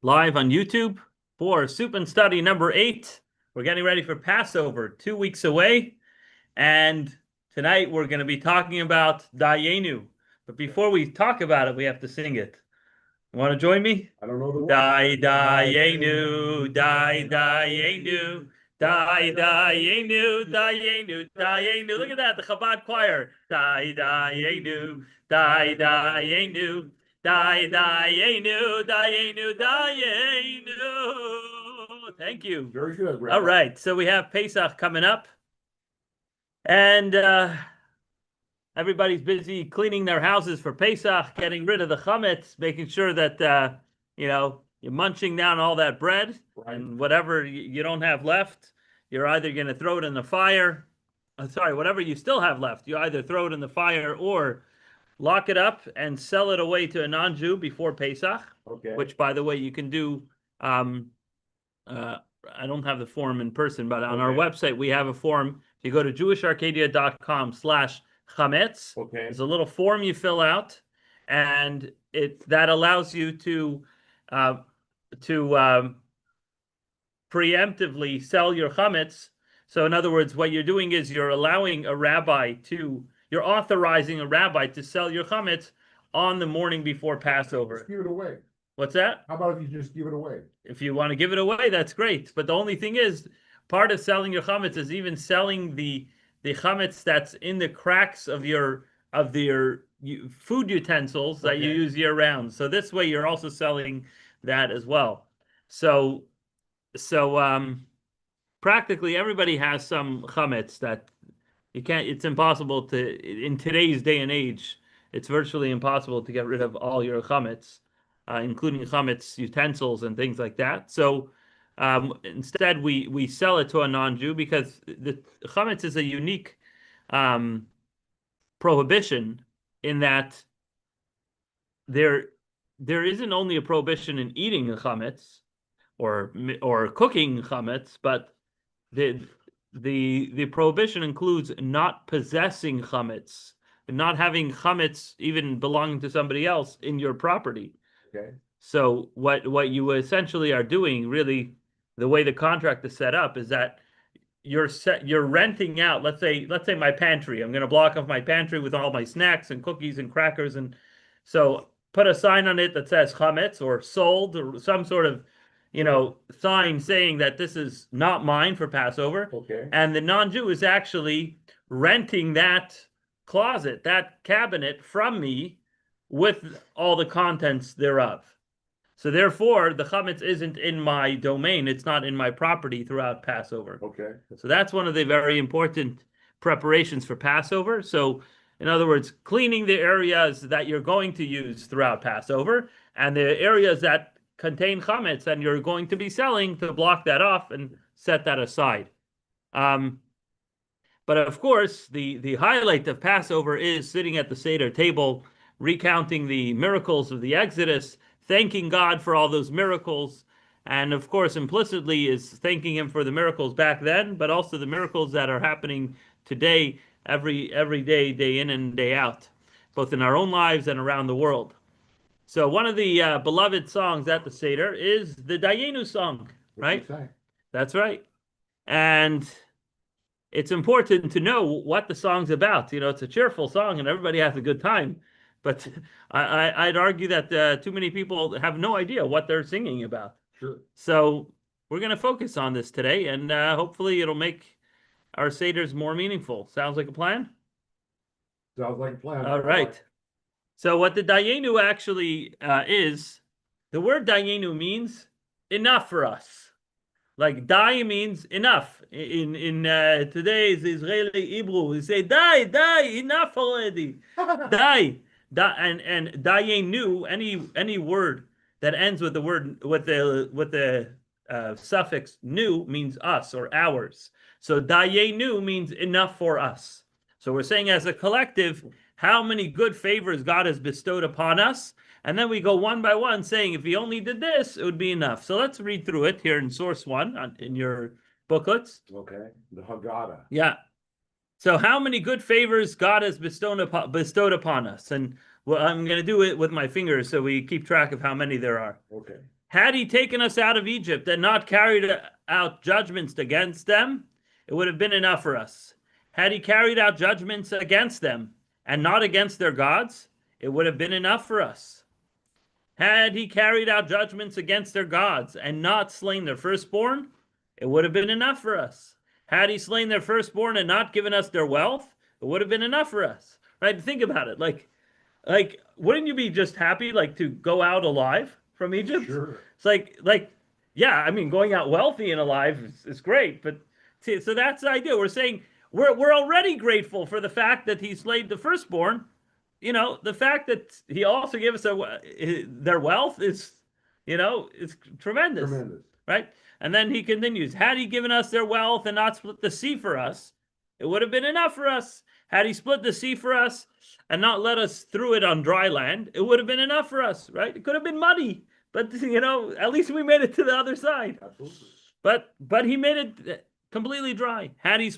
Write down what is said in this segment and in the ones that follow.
live on YouTube for Soup and Study number 8. We're getting ready for Passover, 2 weeks away. And tonight we're going to be talking about Dayenu. But before we talk about it, we have to sing it. You want to join me? I don't know the Dayenu, Dayenu, Dayenu, Dayenu, Dayenu. Look at that, the Chabad choir. Dayenu, Dayenu, Dayenu, Dayenu, Dayenu. Thank you. Very good, Rabbi. All right, so we have Pesach coming up. And everybody's busy cleaning their houses for Pesach, getting rid of the chametz, making sure that you're munching down all that bread, Right. and whatever you don't have left, you're either going to throw it in the fire. Whatever you still have left, you either throw it in the fire or lock it up and sell it away to a non-Jew before Pesach. Okay. Which, by the way, you can do. I don't have the form in person, but on our website we have a form. If you go to jewisharcadia.com/chametz, there's a little form you fill out, and that allows you to preemptively sell your chametz. So in other words, what you're doing is you're authorizing a rabbi to sell your chametz on the morning before Passover. Just give it away. What's that? How about if you just give it away? If you want to give it away, that's great. But the only thing is, part of selling your chametz is even selling the chametz that's in the cracks of your food utensils that you use year round. So this way, you're also selling that as well. So practically everybody has some chametz that you can't. It's impossible to, in today's day and age. It's virtually impossible to get rid of all your chametz. Including chametz utensils and things like that. So instead, we sell it to a non-Jew because the chametz is a unique prohibition in that there isn't only a prohibition in eating a chametz or cooking chametz, but the prohibition includes not possessing chametz, not having chametz even belonging to somebody else in your property. Okay. So what you essentially are doing, really, the way the contract is set up is that you're renting out. Let's say my pantry. I'm going to block off my pantry with all my snacks and cookies and crackers, and so put a sign on it that says chametz or sold or some sort of sign saying that this is not mine for Passover. Okay. And the non-Jew is actually renting that closet, that cabinet from me, with all the contents thereof. So therefore, the chametz isn't in my domain. It's not in my property throughout Passover. Okay. So that's one of the very important preparations for Passover. So in other words, cleaning the areas that you're going to use throughout Passover and the areas that contain chametz and you're going to be selling, to block that off and set that aside. But of course, the highlight of Passover is sitting at the Seder table, recounting the miracles of the Exodus, thanking God for all those miracles, and of course, implicitly is thanking Him for the miracles back then, but also the miracles that are happening today, every day, day in and day out, both in our own lives and around the world. So one of the beloved songs at the Seder is the Dayenu song, right? That's right. And it's important to know what the song's about. It's a cheerful song and everybody has a good time. But I'd argue that too many people have no idea what they're singing about. Sure. So we're going to focus on this today, and hopefully it'll make our Seders more meaningful. Sounds like a plan? Sounds like a plan. All right. So what the Dayenu actually is, the word Dayenu means enough for us. Like die means enough. In today's Israeli Hebrew, we say die, enough already. Die. And Dayenu, any word that ends with the suffix nu means us or ours. So Dayenu means enough for us. So we're saying as a collective how many good favors God has bestowed upon us, and then we go one by one saying if He only did this, it would be enough. So let's read through it here in source 1 in your booklets. Okay, the Haggadah. Yeah. So how many good favors God has bestowed upon us? And well, I'm going to do it with my fingers so we keep track of how many there are. Okay. Had he taken us out of Egypt and not carried out judgments against them, it would have been enough for us. Had he carried out judgments against them and not against their gods, it would have been enough for us. Had he carried out judgments against their gods and not slain their firstborn, it would have been enough for us. Had he slain their firstborn and not given us their wealth, it would have been enough for us. Right? Think about it. Like, wouldn't you be just happy like to go out alive from Egypt? Sure. It's yeah, I mean, going out wealthy and alive is great, but see, so that's the idea. We're saying we're already grateful for the fact that he slayed the firstborn. The fact that he also gave us their wealth is, it's tremendous, Tremendous. right? And then he continues, had he given us their wealth and not split the sea for us, it would have been enough for us. Had he split the sea for us and not let us through it on dry land, it would have been enough for us, right? It could have been muddy, but at least we made it to the other side. Absolutely. But he made it completely dry. Had he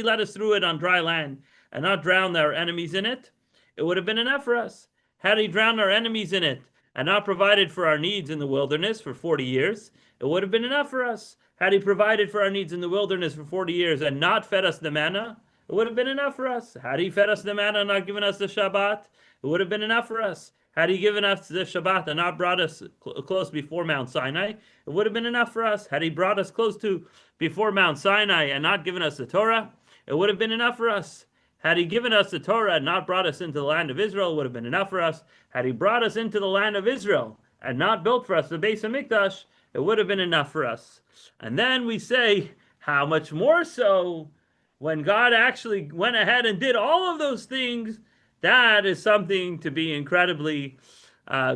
let us through it on dry land and not drowned our enemies in it, it would have been enough for us. Had he drowned our enemies in it and not provided for our needs in the wilderness for 40 years, it would have been enough for us. Had he provided for our needs in the wilderness for 40 years and not fed us the manna, it would have been enough for us. Had he fed us the manna and not given us the Shabbat, it would have been enough for us. Had he given us the Shabbat and not brought us close before Mount Sinai, it would have been enough for us. Had he brought us close to before Mount Sinai and not given us the Torah, it would have been enough for us. Had he given us the Torah and not brought us into the land of Israel, it would have been enough for us. Had he brought us into the land of Israel and not built for us the Beis Hamikdash, it would have been enough for us. And then we say, how much more so when God actually went ahead and did all of those things? That is something to be incredibly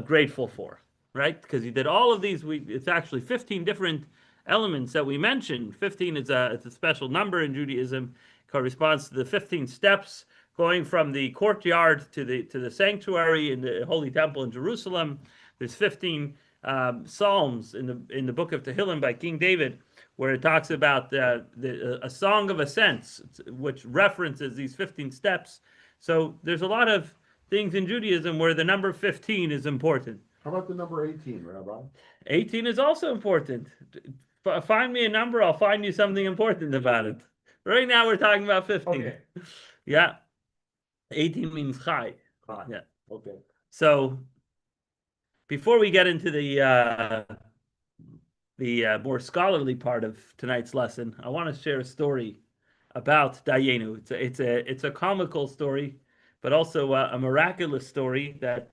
grateful for, right? Because he did all of these. It's actually 15 different elements that we mentioned. 15 is it's a special number in Judaism. It corresponds to the 15 steps going from the courtyard to the sanctuary in the Holy Temple in Jerusalem. There's 15 psalms in the book of Tehillim by King David, where it talks about a song of ascents, which references these 15 steps. So there's a lot of things in Judaism where the number 15 is important. How about the number 18, Rabbi? 18 is also important. Find me a number, I'll find you something important about it. Right now we're talking about 15. Okay. Yeah. 18 means chai. Fine. Yeah. Okay. So before we get into the more scholarly part of tonight's lesson, I want to share a story about Dayenu. It's a comical story, but also a miraculous story that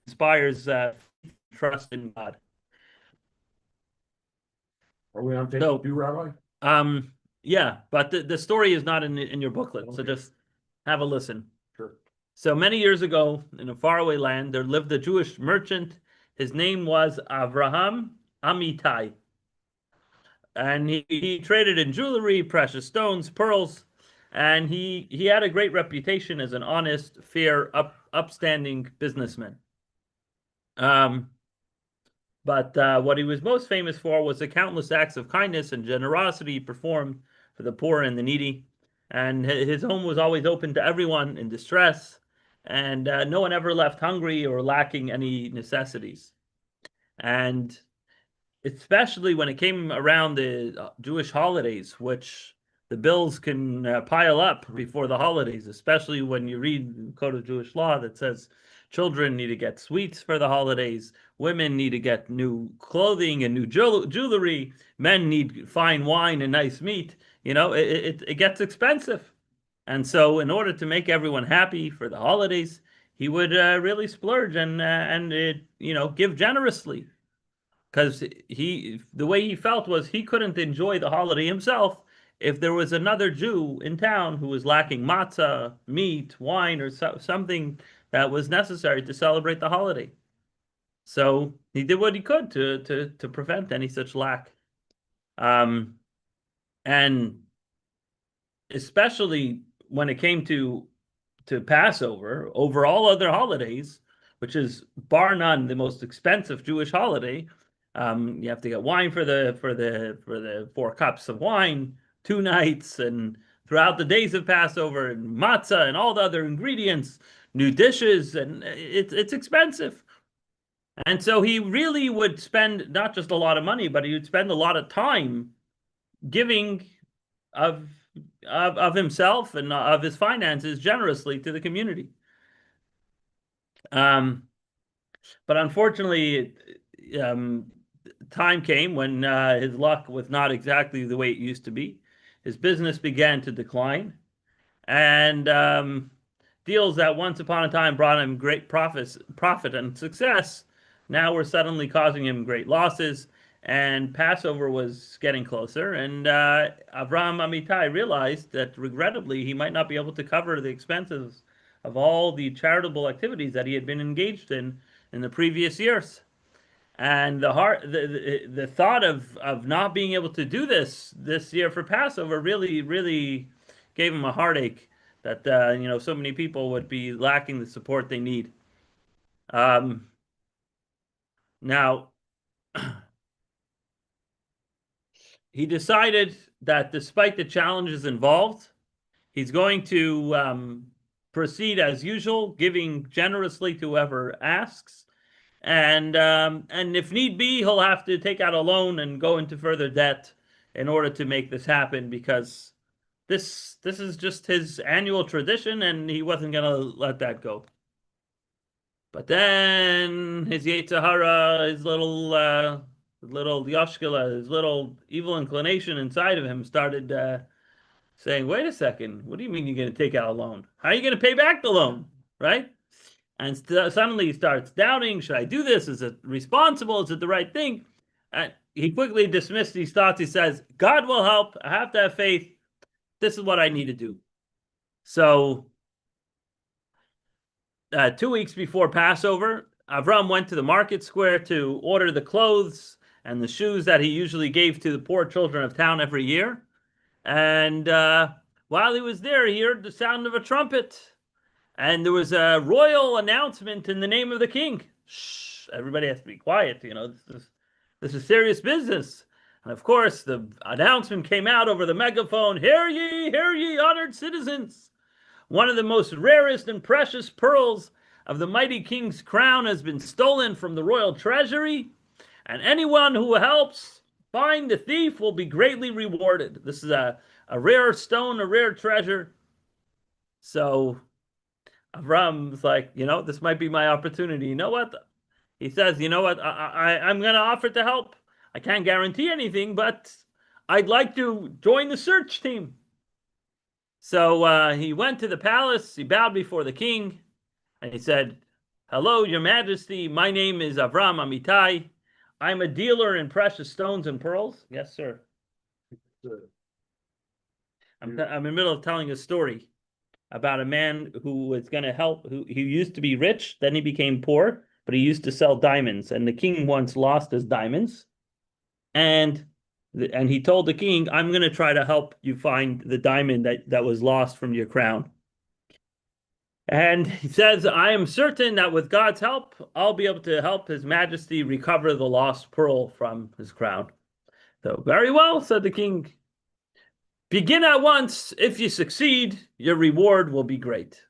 inspires trust in God. Are we on tape So- two, Rabbi? Yeah, but the story is not in your booklet, so Okay. just have a listen. Sure. So many years ago, in a faraway land, there lived a Jewish merchant. His name was Avraham Amitai. And he traded in jewelry, precious stones, pearls, and he had a great reputation as an honest, fair, upstanding businessman. But what he was most famous for was the countless acts of kindness and generosity he performed for the poor and the needy. And his home was always open to everyone in distress, and no one ever left hungry or lacking any necessities. And especially when it came around the Jewish holidays, which the bills can pile up before the holidays, especially when you read the Code of Jewish Law that says children need to get sweets for the holidays, women need to get new clothing and new jewelry, men need fine wine and nice meat. It gets expensive. And so in order to make everyone happy for the holidays, he would really splurge and give generously. Because the way he felt was he couldn't enjoy the holiday himself if there was another Jew in town who was lacking matzah, meat, wine, or something that was necessary to celebrate the holiday. So he did what he could to prevent any such lack. And especially when it came to Passover, over all other holidays, which is bar none the most expensive Jewish holiday. You have to get wine for the 4 cups of wine, 2 nights, and throughout the days of Passover, and matzah and all the other ingredients, new dishes, and it's expensive. And so he really would spend not just a lot of money, but he would spend a lot of time giving of of himself and of his finances generously to the community. Um, but unfortunately, time came when his luck was not exactly the way it used to be. His business began to decline, and deals that once upon a time brought him great profit and success, now were suddenly causing him great losses. And Passover was getting closer, and Avraham Amitai realized that regrettably he might not be able to cover the expenses of all the charitable activities that he had been engaged in the previous years. And the thought of not being able to do this year for Passover really gave him a heartache that so many people would be lacking the support they need. Um, Now he decided that despite the challenges involved, he's going to proceed as usual, giving generously to whoever asks. And if need be, he'll have to take out a loan and go into further debt in order to make this happen because this is just his annual tradition, and he wasn't gonna let that go. But then his Yetzer Hara, his little Yoshkala, his little evil inclination inside of him started saying, "Wait a second, what do you mean you're gonna take out a loan? How are you gonna pay back the loan, right?" And suddenly he starts doubting, should I do this? Is it responsible? Is it the right thing? And he quickly dismissed these thoughts. He says, God will help. I have to have faith. This is what I need to do. So 2 weeks before Passover, Avram went to the market square to order the clothes and the shoes that he usually gave to the poor children of town every year. And while he was there, he heard the sound of a trumpet. And there was a royal announcement in the name of the king. Shh, everybody has to be quiet. This is serious business. And of course, the announcement came out over the megaphone. Hear ye, honored citizens. One of the most rarest and precious pearls of the mighty king's crown has been stolen from the royal treasury, and anyone who helps find the thief will be greatly rewarded. This is a rare stone, a rare treasure. So Avram's like, this might be my opportunity. You know what? He says, you know what? I'm going to offer to help. I can't guarantee anything, but I'd like to join the search team. So he went to the palace. He bowed before the king, and he said, "Hello, Your Majesty. My name is Avram Amitai. I'm a dealer in precious stones and pearls." Yes, sir. I'm in the middle of telling a story about a man who was going to help, who he used to be rich, then he became poor, but he used to sell diamonds. And the king once lost his diamonds. And he told the king, I'm going to try to help you find the diamond that was lost from your crown. And he says, I am certain that with God's help, I'll be able to help His Majesty recover the lost pearl from his crown. So, very well, said the king. Begin at once. If you succeed, your reward will be great.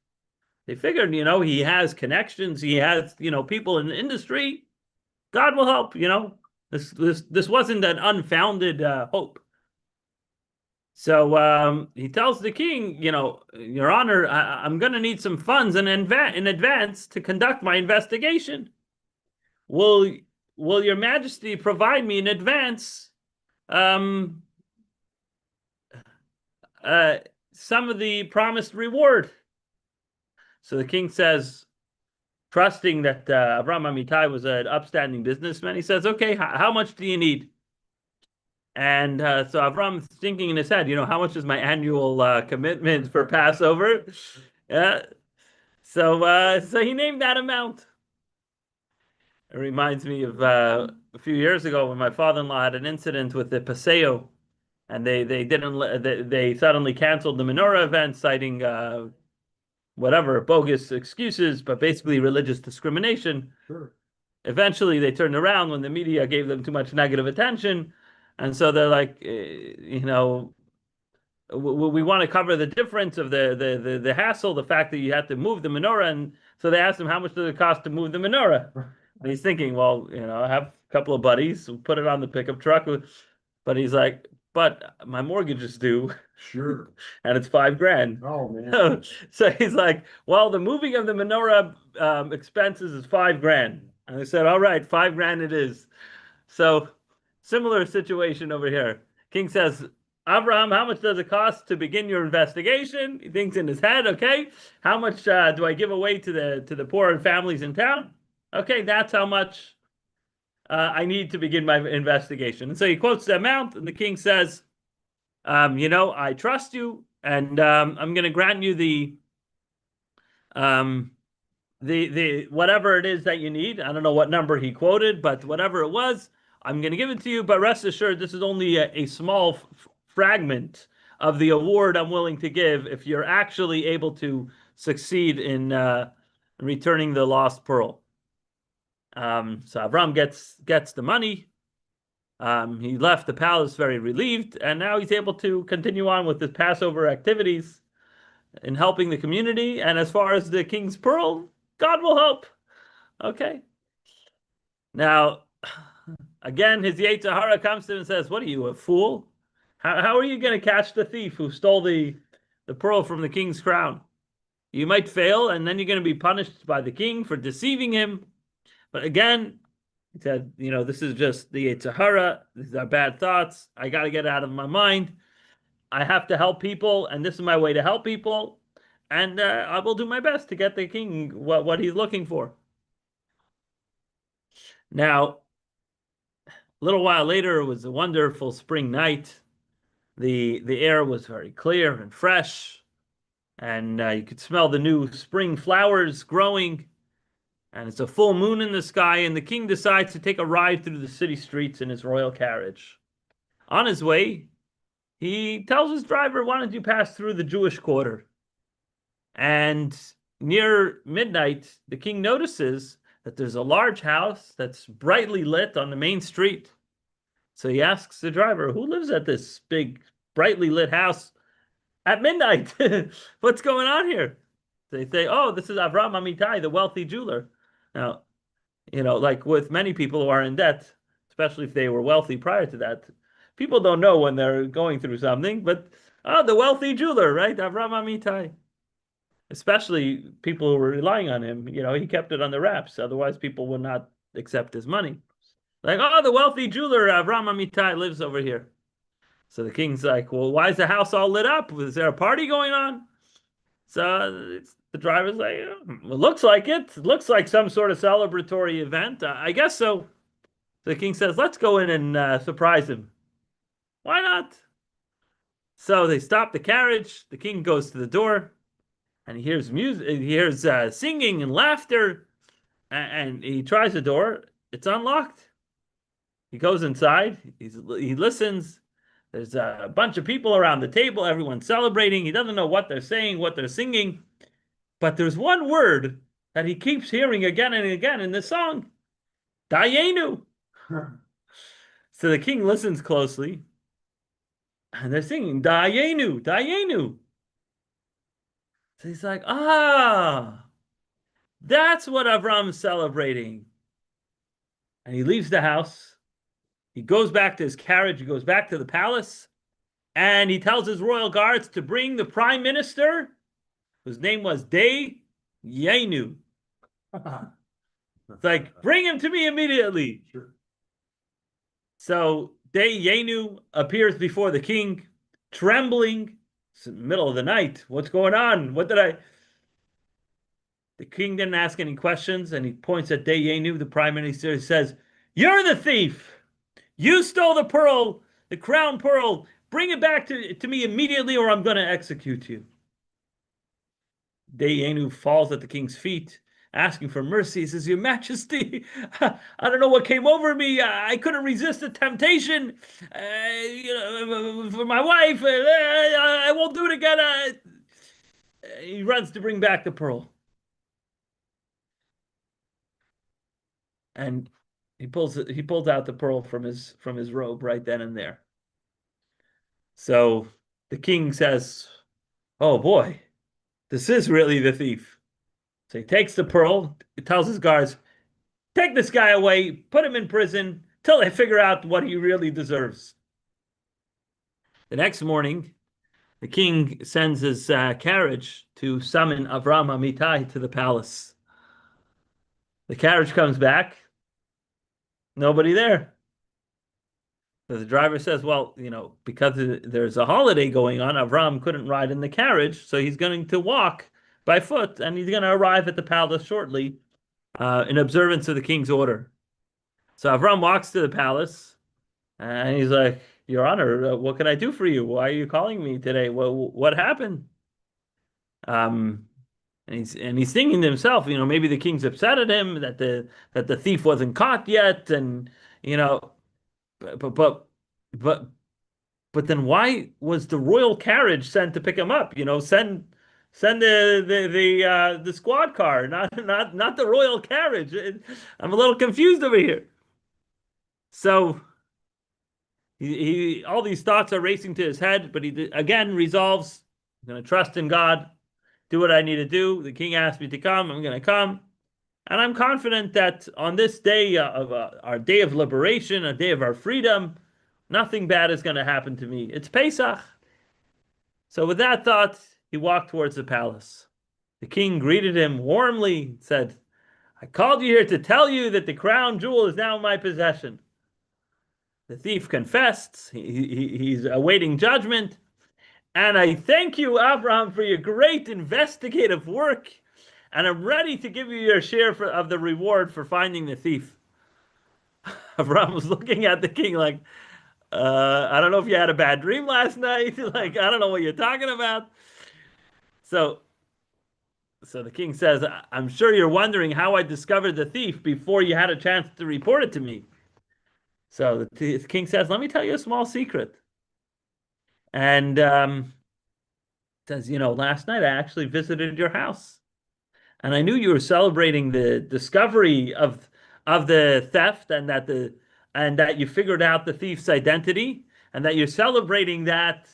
They figured, he has connections. He has, people in the industry. God will help, This wasn't an unfounded hope. So he tells the king, Your Honor, I'm going to need some funds in advance to conduct my investigation. Will Your Majesty provide me in advance some of the promised reward? So the king says, trusting that Avram Amitai was an upstanding businessman, he says, okay, how much do you need? And so Avram's thinking in his head, how much is my annual commitment for Passover? So he named that amount. It reminds me of a few years ago when my father-in-law had an incident with the Paseo, and they suddenly canceled the menorah event, citing whatever bogus excuses, but basically religious discrimination. Sure. Eventually, they turned around when the media gave them too much negative attention, and so they're like, we want to cover the difference of the hassle, the fact that you had to move the menorah, and so they asked him how much does it cost to move the menorah. And he's thinking, well, I have a couple of buddies, we'll put it on the pickup truck. But he's like, but my mortgage is due Sure. and it's 5 grand. Oh, man. So he's like, well, the moving of the menorah expenses is 5 grand. And I said, all right, 5 grand it is. So similar situation over here. King says, Abraham, how much does it cost to begin your investigation? He thinks in his head, okay, how much do I give away to the poor and families in town? Okay, that's how much I need to begin my investigation. And so he quotes the amount, and the king says, I trust you, and I'm going to grant you um, the whatever it is that you need. I don't know what number he quoted, but whatever it was, I'm going to give it to you. But rest assured, this is only a small fragment of the award I'm willing to give if you're actually able to succeed in returning the lost pearl. So Avram gets the money. He left the palace very relieved, and now he's able to continue on with his Passover activities in helping the community. And as far as the king's pearl, God will help. Okay. Now, again, his Yetzer Hara comes to him and says, "What are you, a fool? How are you going to catch the thief who stole the pearl from the king's crown? You might fail, and then you're going to be punished by the king for deceiving him." But again, he said, this is just the Yetzer Hara. These are bad thoughts. I got to get out of my mind. I have to help people, and this is my way to help people. And I will do my best to get the king what he's looking for. Now, a little while later, it was a wonderful spring night. The air was very clear and fresh, and you could smell the new spring flowers growing. And it's a full moon in the sky, and the king decides to take a ride through the city streets in his royal carriage. On his way, he tells his driver, why don't you pass through the Jewish quarter? And near midnight, the king notices that there's a large house that's brightly lit on the main street. So he asks the driver, who lives at this big, brightly lit house at midnight? What's going on here? They say, oh, this is Avram Amitai, the wealthy jeweler. Now, like with many people who are in debt, especially if they were wealthy prior to that, people don't know when they're going through something, but the wealthy jeweler, right? Avram Amitai. Especially people who were relying on him, he kept it on the wraps. Otherwise, people would not accept his money. Like, oh, the wealthy jeweler Avram Amitai lives over here. So the king's like, well, why is the house all lit up? Is there a party going on? So the driver's like, well, looks like it. Looks like some sort of celebratory event. I guess so. The king says, let's go in and surprise him. Why not? So they stop the carriage. The king goes to the door, and he hears music. He hears singing and laughter, and he tries the door. It's unlocked. He goes inside. He listens. There's a bunch of people around the table. Everyone's celebrating. He doesn't know what they're saying, what they're singing. But there's one word that he keeps hearing again and again in this song. Dayenu. So the king listens closely. And they're singing Dayenu, Dayenu. So he's like, that's what Avram's celebrating. And he leaves the house. He goes back to his carriage. He goes back to the palace. And he tells his royal guards to bring the prime minister, whose name was Dayenu. It's like, bring him to me immediately. Sure. So Dayenu appears before the king, trembling. It's in the middle of the night. What's going on? The king didn't ask any questions, and he points at Dayenu, the prime minister. He says, you're the thief. You stole the pearl, the crown pearl. Bring it back to me immediately, or I'm going to execute you. Dayenu falls at the king's feet, asking for mercy. He says, Your Majesty, I don't know what came over me. I couldn't resist the temptation. For my wife, I won't do it again. He runs to bring back the pearl. And he pulls out the pearl from his robe right then and there. So the king says, oh boy, this is really the thief. So he takes the pearl, he tells his guards, Take this guy away, put him in prison till they figure out what he really deserves. The next morning, the king sends his carriage to summon Avram Amitai to the palace. The carriage comes back, nobody there. So the driver says, well, because there's a holiday going on, Avram couldn't ride in the carriage, so he's going to walk by foot, and he's going to arrive at the palace shortly in observance of the king's order. So Avram walks to the palace, and he's like, Your Honor, what can I do for you? Why are you calling me today? What happened? Um, and he's thinking to himself, maybe the king's upset at him that the thief wasn't caught yet, and you know, but but but but, but then why was the royal carriage sent to pick him up? Send the squad car, not the royal carriage. I'm a little confused over here. So he all these thoughts are racing to his head, but he again resolves, I'm going to trust in God, do what I need to do. The king asked me to come. I'm going to come. And I'm confident that on this day of our day of liberation, a day of our freedom, nothing bad is going to happen to me. It's Pesach. So with that thought, he walked towards the palace. The king greeted him warmly and said, I called you here to tell you that the crown jewel is now in my possession. The thief confessed. He's awaiting judgment. And I thank you, Abraham, for your great investigative work. And I'm ready to give you your share of the reward for finding the thief. Abraham was looking at the king like, I don't know if you had a bad dream last night. Like, I don't know what you're talking about. So the king says, I'm sure you're wondering how I discovered the thief before you had a chance to report it to me. So the king says, let me tell you a small secret. And says, last night I actually visited your house. And I knew you were celebrating the discovery of the theft, and that you figured out the thief's identity, and that you're celebrating that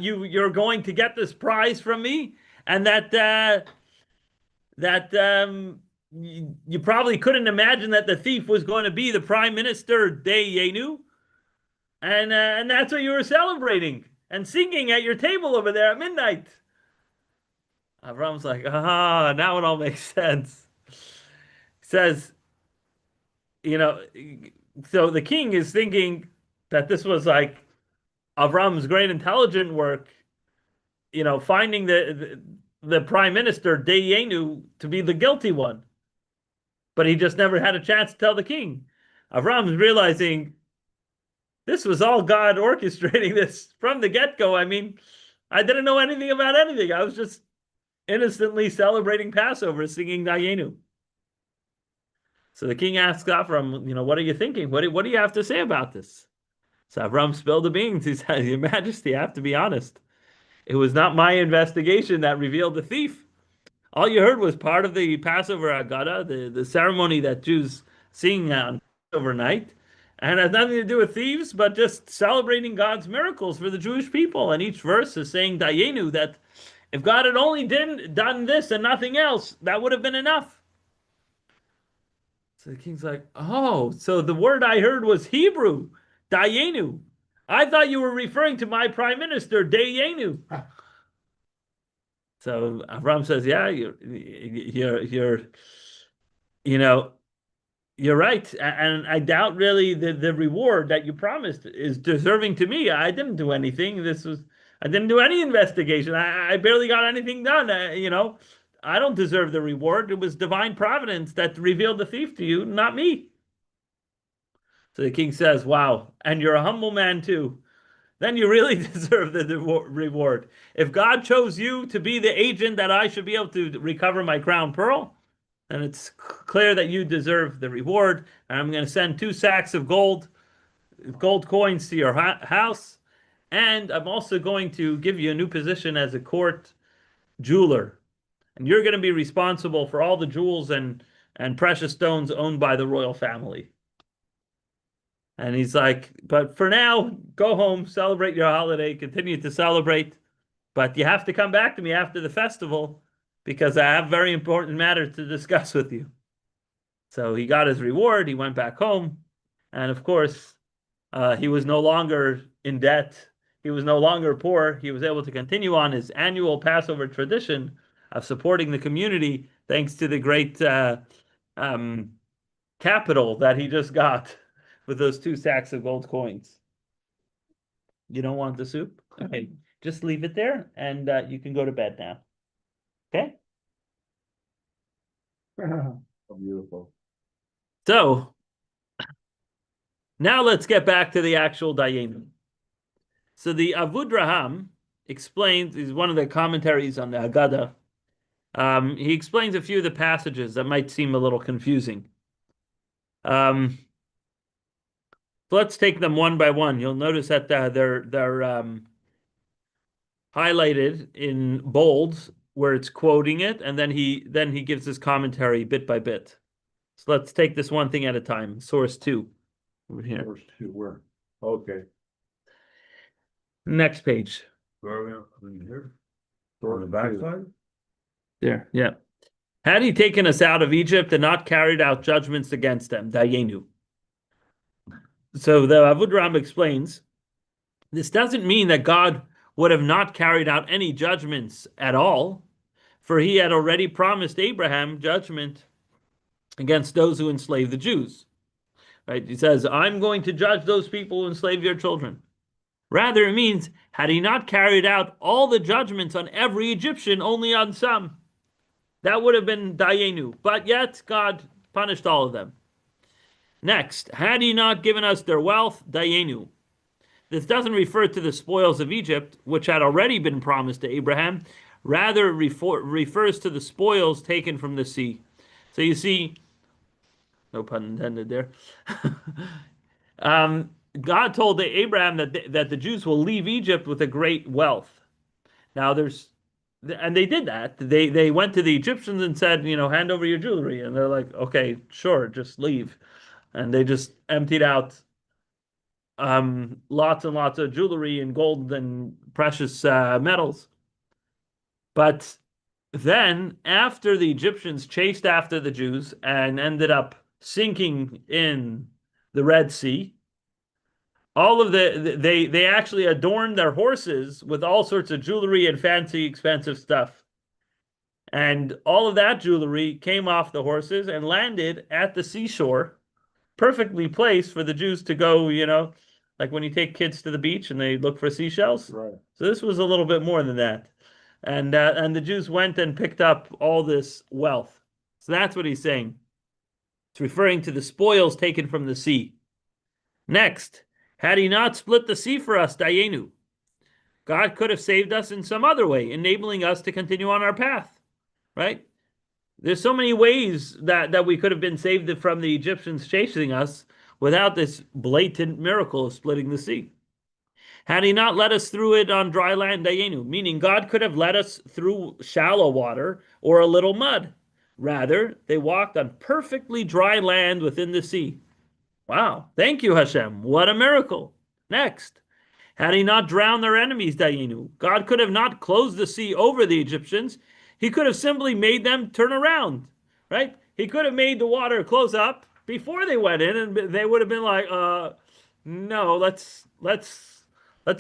you're going to get this prize from me, and that you probably couldn't imagine that the thief was going to be the Prime Minister Dayenu, and that's what you were celebrating and singing at your table over there at midnight. Avram's like, now it all makes sense. He says, so the king is thinking that this was like Avram's great intelligent work, finding the prime minister, Dayenu, to be the guilty one. But he just never had a chance to tell the king. Avram's realizing this was all God orchestrating this from the get-go. I mean, I didn't know anything about anything. I was just innocently celebrating Passover, singing Dayenu. So the king asks Avram, what are you thinking? What do you have to say about this? So Avram spilled the beans. He said, Your Majesty, I have to be honest. It was not my investigation that revealed the thief. All you heard was part of the Passover Haggadah, the ceremony that Jews sing on Passover night. And it has nothing to do with thieves, but just celebrating God's miracles for the Jewish people. And each verse is saying Dayenu, that if God had only done this and nothing else, that would have been enough. So the king's like, oh, so the word I heard was Hebrew, Dayenu. I thought you were referring to my prime minister, Dayenu. So Avram says, yeah, you're right. And I doubt really the reward that you promised is deserving to me. I didn't do anything. I didn't do any investigation. I barely got anything done. I don't deserve the reward. It was divine providence that revealed the thief to you, not me. So the king says, wow, and you're a humble man too. Then you really deserve the reward. If God chose you to be the agent that I should be able to recover my crown pearl, then it's clear that you deserve the reward. And I'm going to send 2 sacks of gold coins to your house. And I'm also going to give you a new position as a court jeweler. And you're going to be responsible for all the jewels and precious stones owned by the royal family. And he's like, but for now, go home, celebrate your holiday, continue to celebrate. But you have to come back to me after the festival because I have very important matters to discuss with you. So he got his reward. He went back home, and of course, he was no longer in debt. He was no longer poor. He was able to continue on his annual Passover tradition of supporting the community, thanks to the great um, capital that he just got with those 2 sacks of gold coins. You don't want the soup? Okay, just leave it there, and you can go to bed now. Okay? Beautiful. So now let's get back to the actual Dayenu. So the Avudraham explains, is one of the commentaries on the Haggadah. He explains a few of the passages that might seem a little confusing. So let's take them one by one. You'll notice that they're highlighted in bold where it's quoting it, and then he gives his commentary bit by bit. So let's take this one thing at a time. Source 2 over here. Source 2, where? Okay. Next page. Where are we? In here? On the backside? There, yeah. Had he taken us out of Egypt and not carried out judgments against them, Dayenu. So the Avudraham explains, this doesn't mean that God would have not carried out any judgments at all, for he had already promised Abraham judgment against those who enslave the Jews. Right? He says, I'm going to judge those people who enslave your children. Rather, it means, had he not carried out all the judgments on every Egyptian, only on some, that would have been Dayenu. But yet, God punished all of them. Next, had he not given us their wealth, Dayenu. This doesn't refer to the spoils of Egypt, which had already been promised to Abraham. Rather, it refers to the spoils taken from the sea. So you see, no pun intended there. God told Abraham that the Jews will leave Egypt with a great wealth. Now and they did that. They went to the Egyptians and said, hand over your jewelry, and they're like, okay, sure, just leave, and they just emptied out lots and lots of jewelry and gold and precious metals. But then, after the Egyptians chased after the Jews and ended up sinking in the Red Sea, all of they actually adorned their horses with all sorts of jewelry and fancy, expensive stuff. And all of that jewelry came off the horses and landed at the seashore, perfectly placed for the Jews to go, like when you take kids to the beach and they look for seashells. Right. So this was a little bit more than that. And the Jews went and picked up all this wealth. So that's what he's saying. It's referring to the spoils taken from the sea. Next, had he not split the sea for us, Dayenu, God could have saved us in some other way, enabling us to continue on our path, right? There's so many ways that we could have been saved from the Egyptians chasing us without this blatant miracle of splitting the sea. Had he not led us through it on dry land, Dayenu, meaning God could have led us through shallow water or a little mud. Rather, they walked on perfectly dry land within the sea. Wow, thank you, Hashem. What a miracle. Next, had he not drowned their enemies, Dayenu, God could have not closed the sea over the Egyptians. He could have simply made them turn around, right? He could have made the water close up before they went in, and they would have been like, no, let's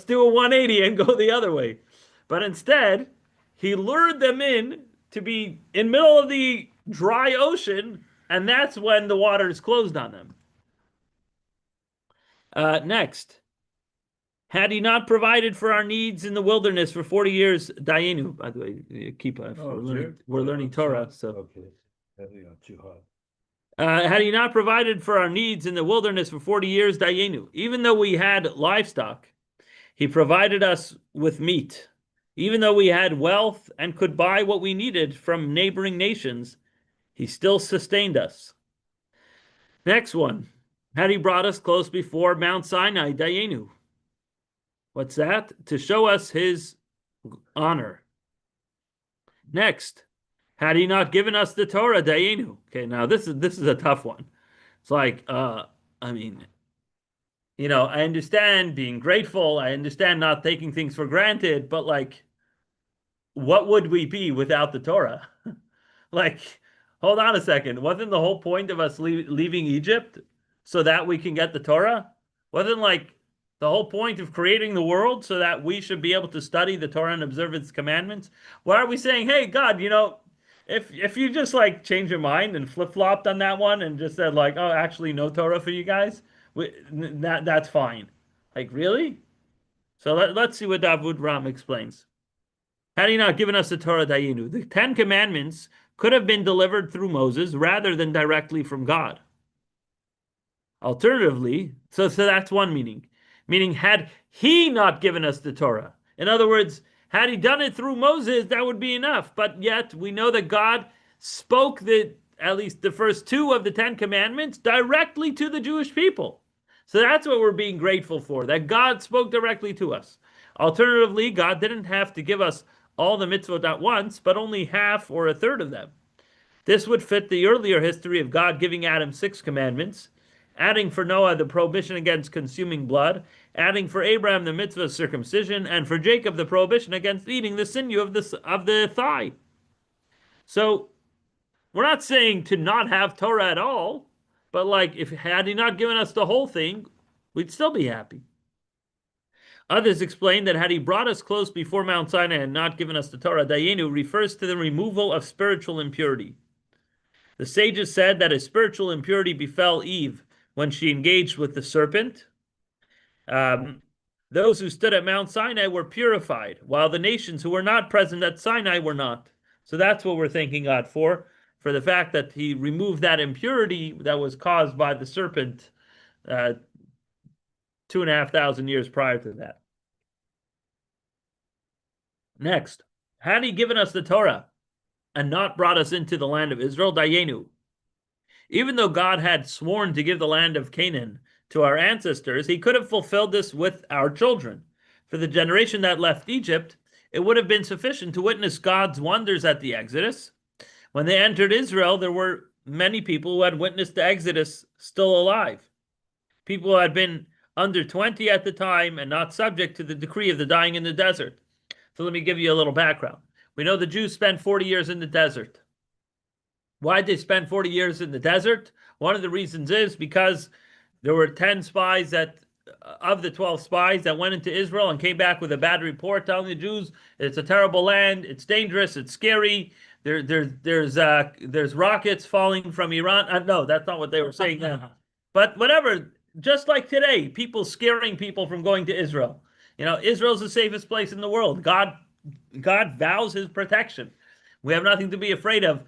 do a 180 and go the other way. But instead, he lured them in to be in middle of the dry ocean, and that's when the water is closed on them. Next, had he not provided for our needs in the wilderness for 40 years, Dayenu, by the way, we're learning Torah, so. Okay. Too hot. Had he not provided for our needs in the wilderness for 40 years, Dayenu, even though we had livestock, he provided us with meat. Even though we had wealth and could buy what we needed from neighboring nations, he still sustained us. Next one. Had he brought us close before Mount Sinai, Dayenu. What's that? To show us his honor. Next. Had he not given us the Torah, Dayenu. Okay, now this is a tough one. It's like, I understand being grateful. I understand not taking things for granted, but what would we be without the Torah? Hold on a second. Wasn't the whole point of us leaving Egypt so that we can get the Torah? Wasn't like the whole point of creating the world so that we should be able to study the Torah and observe its commandments? Why are we saying, hey, God, if you just like change your mind and flip-flopped on that one and just said like, oh, actually no Torah for you guys, that's fine. Like, really? So let's see what Davud Ram explains. Had he not given us the Torah Dayenu, the Ten Commandments could have been delivered through Moses rather than directly from God. Alternatively, so that's one meaning. Meaning, had he not given us the Torah. In other words, had he done it through Moses, that would be enough. But yet, we know that God spoke at least the first two of the Ten Commandments directly to the Jewish people. So that's what we're being grateful for, that God spoke directly to us. Alternatively, God didn't have to give us all the mitzvot at once, but only half or a third of them. This would fit the earlier history of God giving Adam 6 commandments, adding for Noah the prohibition against consuming blood, adding for Abraham the mitzvah of circumcision, and for Jacob the prohibition against eating the sinew of the thigh. So we're not saying to not have Torah at all, but like if had he not given us the whole thing, we'd still be happy. Others explain that had he brought us close before Mount Sinai and not given us the Torah, Dayenu refers to the removal of spiritual impurity. The sages said that a spiritual impurity befell Eve when she engaged with the serpent. Those who stood at Mount Sinai were purified, while the nations who were not present at Sinai were not. So that's what we're thanking God for the fact that he removed that impurity that was caused by the serpent 2,500 years prior to that. Next, had he given us the Torah and not brought us into the land of Israel, Dayenu, even though God had sworn to give the land of Canaan to our ancestors, he could have fulfilled this with our children. For the generation that left Egypt, it would have been sufficient to witness God's wonders at the Exodus. When they entered Israel, there were many people who had witnessed the Exodus still alive. People who had been under 20 at the time and not subject to the decree of the dying in the desert. So let me give you a little background. We know the Jews spent 40 years in the desert. Why did they spend 40 years in the desert? One of the reasons is because there were 10 spies of the 12 spies that went into Israel and came back with a bad report telling the Jews it's a terrible land, it's dangerous, it's scary. There's rockets falling from Iran. No, that's not what they were saying then. But whatever, just like today, people scaring people from going to Israel. Israel's the safest place in the world. God vows his protection. We have nothing to be afraid of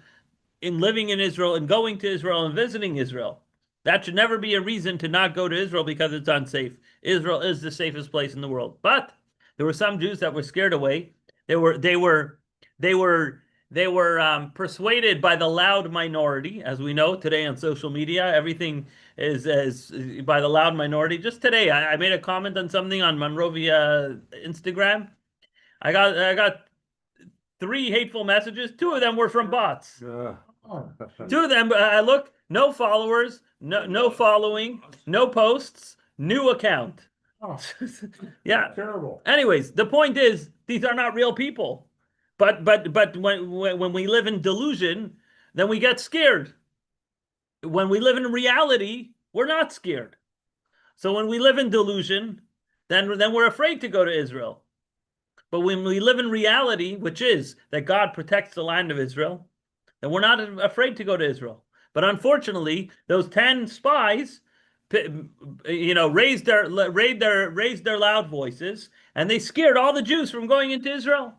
in living in Israel and going to Israel and visiting Israel. That should never be a reason to not go to Israel because it's unsafe. Israel is the safest place in the world. But there were some Jews that were scared away. They were persuaded by the loud minority. As we know today on social media, everything is by the loud minority. Just today, I made a comment on something on Monrovia Instagram. I got 3 hateful messages. 2 of them were from bots. 2 of them, I look, no followers, no following, no posts, new account. Yeah. Terrible. Anyways, the point is, these are not real people. But when we live in delusion, then we get scared. When we live in reality, we're not scared. So when we live in delusion, then we're afraid to go to Israel. But when we live in reality, which is that God protects the land of Israel, then we're not afraid to go to Israel. But unfortunately, those 10 spies, raised their loud voices, and they scared all the Jews from going into Israel.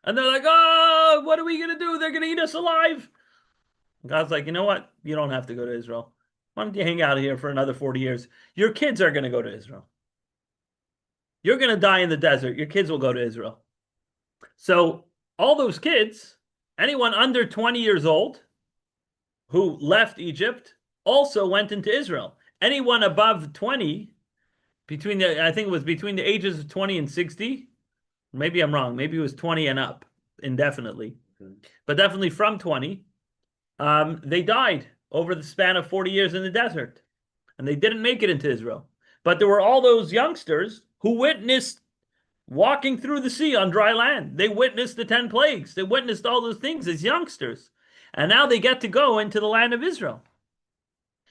And they're like, oh, what are we going to do? They're going to eat us alive. And God's like, you know what? You don't have to go to Israel. Why don't you hang out here for another 40 years? Your kids are going to go to Israel. You're going to die in the desert. Your kids will go to Israel. So all those kids, anyone under 20 years old who left Egypt also went into Israel. Anyone above 20, I think it was between the ages of 20 and 60. Maybe I'm wrong. Maybe it was 20 and up indefinitely. Okay. But definitely from 20, they died over the span of 40 years in the desert. And they didn't make it into Israel. But there were all those youngsters who witnessed walking through the sea on dry land. They witnessed the 10 plagues. They witnessed all those things as youngsters. And now they get to go into the land of Israel.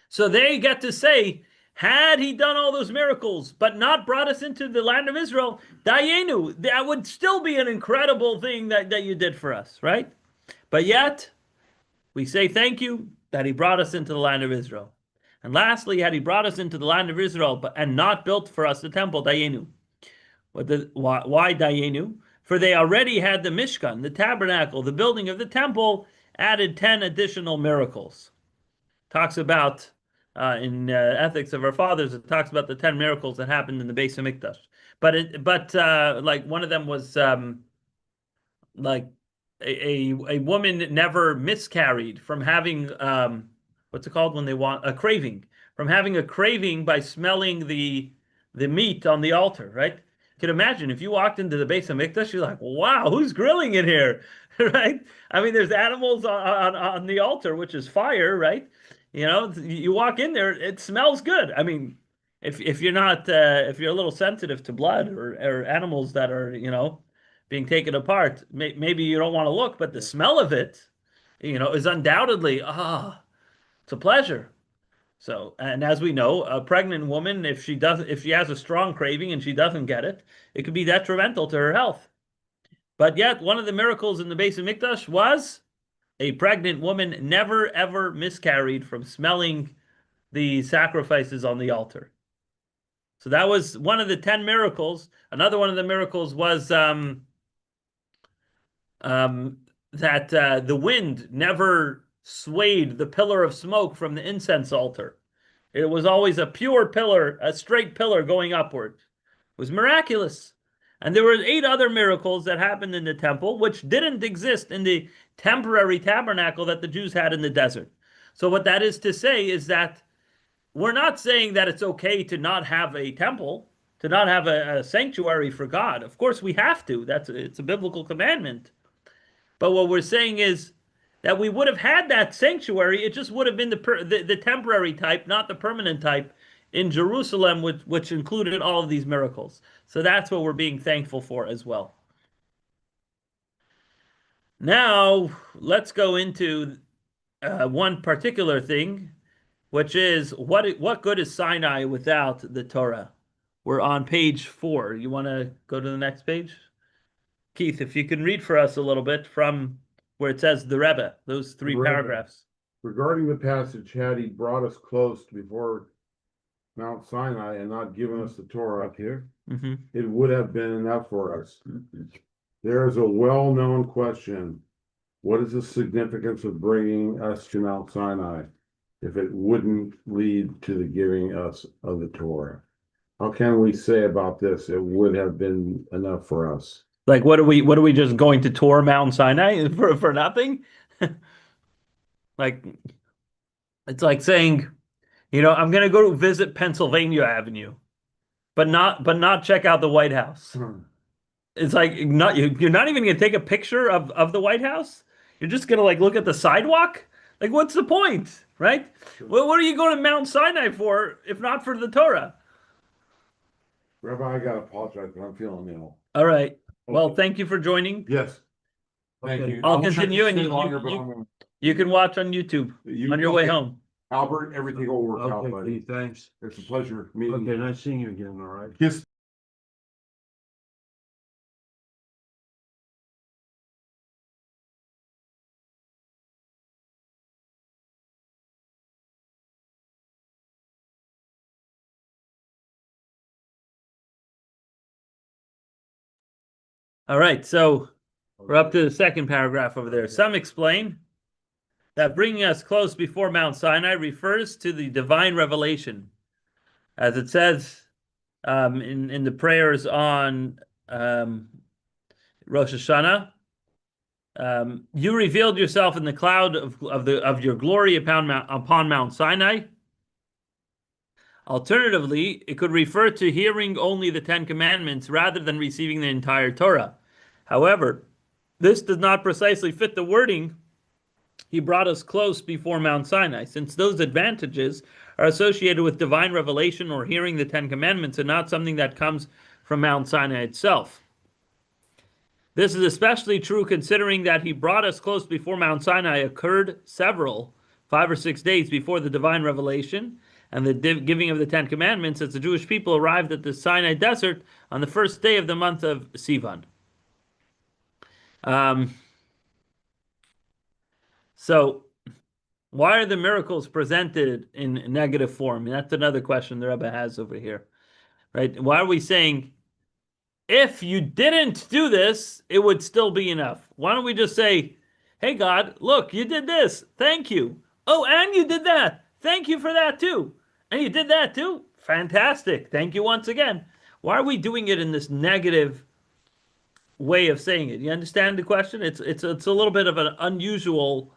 So they get to say, had he done all those miracles, but not brought us into the land of Israel, Dayenu, that would still be an incredible thing that you did for us, right? But yet, we say thank you that he brought us into the land of Israel. And lastly, had he brought us into the land of Israel and not built for us the temple, Dayenu. Why Dayenu? For they already had the Mishkan, the tabernacle, the building of the temple, added 10 additional miracles. Talks about, in Ethics of Our Fathers, it talks about the 10 miracles that happened in the Beis Hamikdash. But like one of them was like a woman never miscarried from having what's it called when they want a craving, from having a craving by smelling the meat on the altar, right? You can imagine if you walked into the Beis Hamikdash, you're like, wow, who's grilling in here? Right? I mean, there's animals on the altar, which is fire, right? You know, you walk in there, it smells good. I mean, if you're not if you're a little sensitive to blood or animals that are, you know, being taken apart, maybe you don't want to look, but the smell of it, you know, is undoubtedly it's a pleasure. So, and as we know, a pregnant woman, if she has a strong craving and she doesn't get it, it could be detrimental to her health. But yet, one of the miracles in the Beis Hamikdash was a pregnant woman never ever miscarried from smelling the sacrifices on the altar. So that was one of the 10 miracles. Another one of the miracles was that the wind never swayed the pillar of smoke from the incense altar. It was always a pure pillar, a straight pillar going upward. It was miraculous. And there were 8 other miracles that happened in the temple, which didn't exist in the temporary tabernacle that the Jews had in the desert. So what that is to say is that we're not saying that it's okay to not have a temple, to not have a sanctuary for God. Of course, we have to. It's a biblical commandment. But what we're saying is that we would have had that sanctuary. It just would have been the temporary type, not the permanent type in Jerusalem, which included all of these miracles. So that's what we're being thankful for as well. Now, let's go into one particular thing, which is what good is Sinai without the Torah? We're on page 4. You want to go to the next page? Keith, if you can read for us a little bit from where it says the Rebbe, those 3 paragraphs. Regarding the passage, had he brought us close before Mount Sinai and not given us the Torah up here, it would have been enough for us. There is a well-known question. What is the significance of bringing us to Mount Sinai if it wouldn't lead to the giving us of the Torah? How can we say about this? It would have been enough for us. Like, what are we just going to tour Mount Sinai for nothing? Like, it's like saying, you know, I'm gonna go visit Pennsylvania Avenue, but not check out the White House. It's like you're not even gonna take a picture of the White House. You're just gonna like look at the sidewalk. Like, what's the point, right? Well, what are you going to Mount Sinai for if not for the Torah? Rabbi, I gotta apologize, but I'm feeling ill. All right. Well, thank you for joining. Yes. Thank you. I'll continue, and you can watch on YouTube on your way home. Albert, everything will work out, buddy. Okay, thanks. It's a pleasure meeting you. Okay, nice seeing you again, all right? Yes. All right, so we're up to the second paragraph over there. Some explain that bringing us close before Mount Sinai refers to the divine revelation, as it says in the prayers on Rosh Hashanah. You revealed yourself in the cloud of your glory upon Mount Sinai. Alternatively, it could refer to hearing only the 10 Commandments rather than receiving the entire Torah. However, this does not precisely fit the wording, he brought us close before Mount Sinai, since those advantages are associated with divine revelation or hearing the 10 Commandments and not something that comes from Mount Sinai itself. This is especially true considering that he brought us close before Mount Sinai occurred 5 or 6 days before the divine revelation and the giving of the Ten Commandments, as the Jewish people arrived at the Sinai desert on the first day of the month of Sivan. Um, so, why are the miracles presented in negative form? That's another question the Rebbe has over here, right? Why are we saying, if you didn't do this, it would still be enough? Why don't we just say, hey, God, look, you did this. Thank you. Oh, and you did that. Thank you for that too. And you did that too. Fantastic. Thank you once again. Why are we doing it in this negative way of saying it? You understand the question? It's a little bit of an unusual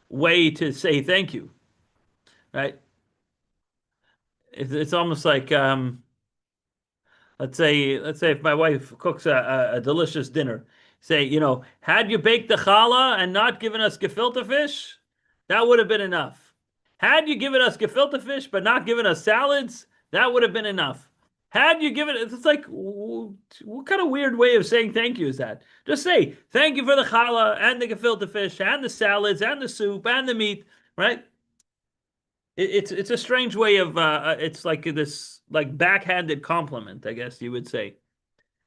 way to say thank you, right? It's almost like let's say if my wife cooks a delicious dinner, say, had you baked the challah and not given us gefilte fish, that would have been enough. Had you given us gefilte fish but not given us salads, that would have been enough. Had you given it's like, what kind of weird way of saying thank you is that? Just say thank you for the challah and the gefilte fish and the salads and the soup and the meat, right? It's a strange way of it's like this like backhanded compliment, I guess you would say.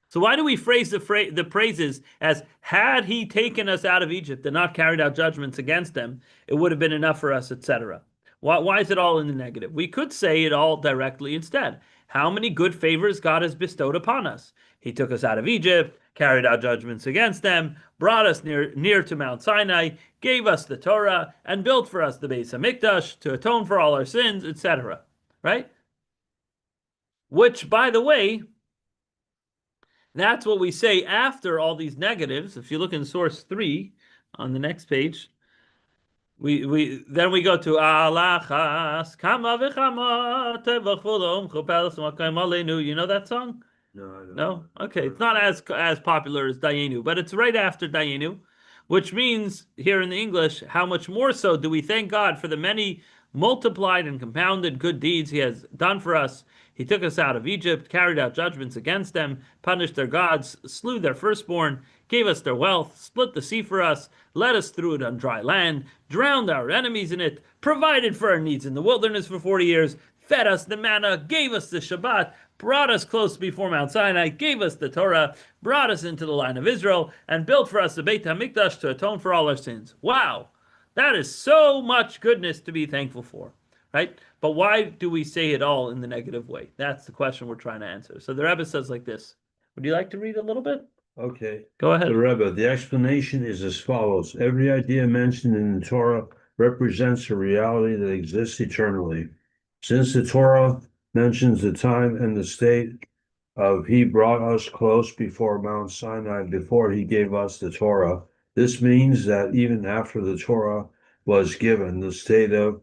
So why do we phrase the praises as had he taken us out of Egypt and not carried out judgments against them, it would have been enough for us, etc. Why is it all in the negative? We could say it all directly instead. How many good favors God has bestowed upon us? He took us out of Egypt, carried out judgments against them, brought us near to Mount Sinai, gave us the Torah, and built for us the Beis Hamikdash to atone for all our sins, etc. Right? Which, by the way, that's what we say after all these negatives. If you look in source 3 on the next page, we then we go to Alachas Kama v'chama tevachulom chupelas makayim aleinu. You know that song? No, I don't. No? Okay, it's not as popular as Dayenu, but it's right after Dayenu, which means here in the English, how much more so do we thank God for the many multiplied and compounded good deeds he has done for us. He took us out of Egypt, carried out judgments against them, punished their gods, slew their firstborn, gave us their wealth, split the sea for us, led us through it on dry land, drowned our enemies in it, provided for our needs in the wilderness for 40 years, fed us the manna, gave us the Shabbat, brought us close before Mount Sinai, gave us the Torah, brought us into the line of Israel, and built for us the Beit HaMikdash to atone for all our sins. Wow! That is so much goodness to be thankful for, right? But why do we say it all in the negative way? That's the question we're trying to answer. So the Rebbe says like this. Would you like to read a little bit? Okay. Go ahead. The Rebbe, the explanation is as follows. Every idea mentioned in the Torah represents a reality that exists eternally. Since the Torah mentions the time and the state of he brought us close before Mount Sinai before he gave us the Torah, this means that even after the Torah was given, the state of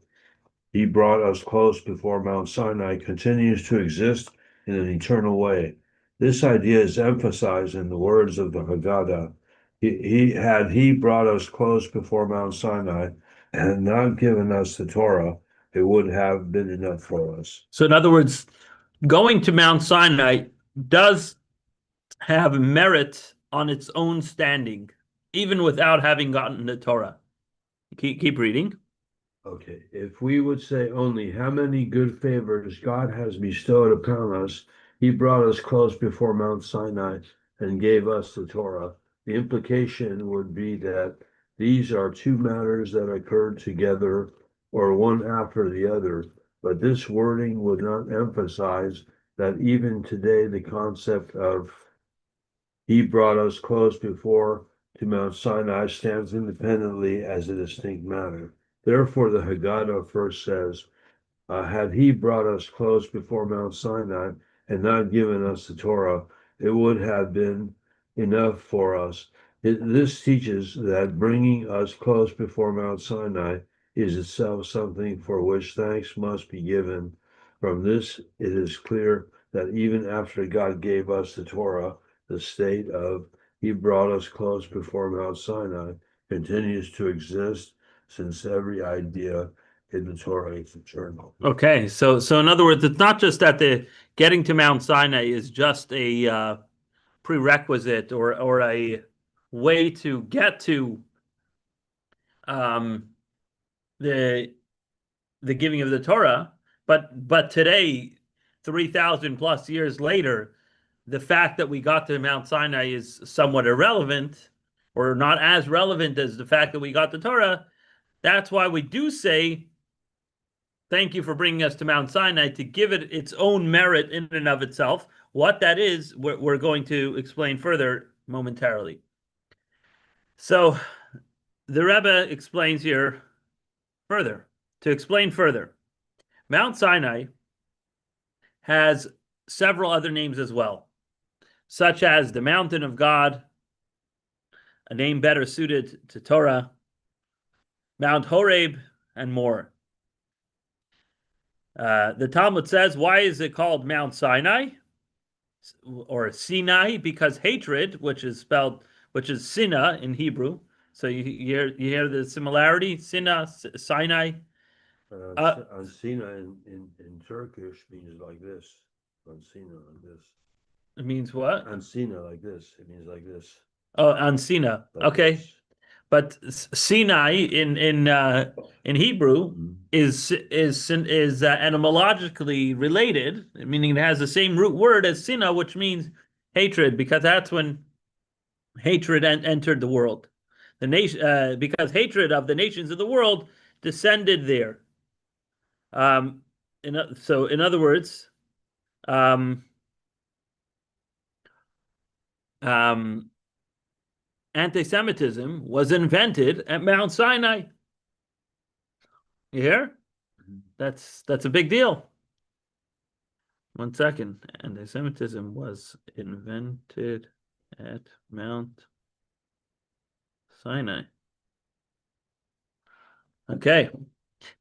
he brought us close before Mount Sinai continues to exist in an eternal way. This idea is emphasized in the words of the Haggadah. He brought us close before Mount Sinai and not given us the Torah, it would have been enough for us. So in other words, going to Mount Sinai does have merit on its own standing, even without having gotten the Torah. Keep reading. Okay, if we would say only how many good favors God has bestowed upon us, he brought us close before Mount Sinai and gave us the Torah. The implication would be that these are two matters that occurred together or one after the other, but this wording would not emphasize that even today the concept of he brought us close before to Mount Sinai stands independently as a distinct matter. Therefore, the Haggadah first says, had he brought us close before Mount Sinai and not given us the Torah, it would have been enough for us. This teaches that bringing us close before Mount Sinai is itself something for which thanks must be given. From this, it is clear that even after God gave us the Torah, the state of he brought us close before Mount Sinai continues to exist, since every idea in the Torah is eternal. Okay, so in other words, it's not just that the getting to Mount Sinai is just a prerequisite or a way to get to the giving of the Torah, but today, 3,000 plus years later, the fact that we got to Mount Sinai is somewhat irrelevant, or not as relevant as the fact that we got the Torah. That's why we do say, thank you for bringing us to Mount Sinai, to give it its own merit in and of itself. What that is, we're going to explain further momentarily. So the Rebbe explains here further. To explain further, Mount Sinai has several other names as well, such as the Mountain of God, a name better suited to Torah, Mount Horeb, and more. The Talmud says, why is it called Mount Sinai or Sinai? Because hatred, which is Sinah in Hebrew. So you hear the similarity, Sinai. Ansina in Turkish means like this. Ansina like this. It means what? Ansina like this. It means like this. Oh, Ansina. Like okay. This. But Sinai in Hebrew is etymologically related, meaning it has the same root word as Sinah, which means hatred, because that's when hatred entered the world. The nation, because hatred of the nations of the world descended there. So in other words, anti-Semitism was invented at Mount Sinai. You hear? That's a big deal. 1 second. Anti-Semitism was invented at Mount Sinai. Okay.